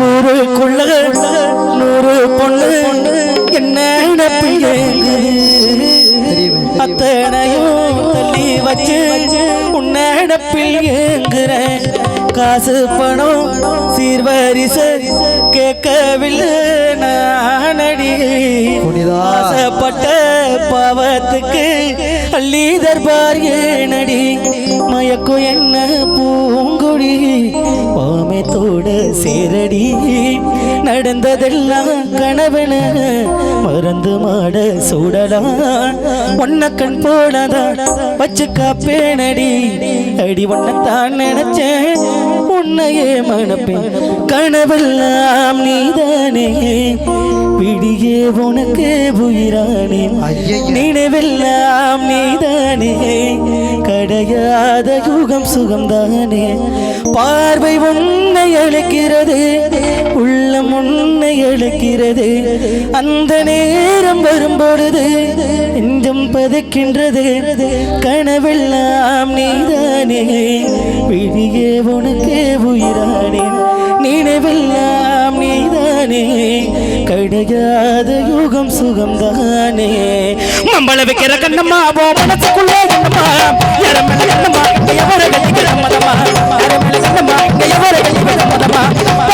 ஊருக்குள்ள 100 பொண்ணு என்ன அத்தனையும் தள்ளி வச்சு உன்னடப்பில் ஏங்குறேன் காசு பணம் சீர்வரிசை கேட்கவில்லை நானடி ஆசைப்பட்ட பாவத்துக்கு அள்ளி தர்பார் ஏனடி மயக்கும் என்ன பூங்கொடி பாமத்தோட சேரடி நடந்ததெல்லாம் கனவன மறந்து மாட சூடலாம் ஒன்ன கண் போலதான் வச்சு காப்பேனடி அடி ஒன்னத்தான் நினைச்சேன் உன்னையே மனப்பேன் கனவெல்லாம் நீதானே விடியே உனக்கு உயிரானே நினைவெல்லாம் நீதானே கடையாத யுகம் சுகம்தானே பார்வை உன்னை அழைக்கிறது உள்ளம் உன்னை அழைக்கிறது அந்த நேரம் வரும்பொழுது நெஞ்சம் பதைக்கின்றது கனவெல்லாம் நீதானே விழியே உனக்கே உயிரானே நினைவெல்லாம் நீதானே கிடையாத யுகம் சுகம்தானே மம்பள வைக்கிற கண்ணம்மா போ மனசுக்குள்ள கண்ணம்மா எவர கண்ணம்மா எவர கண்ணம்மா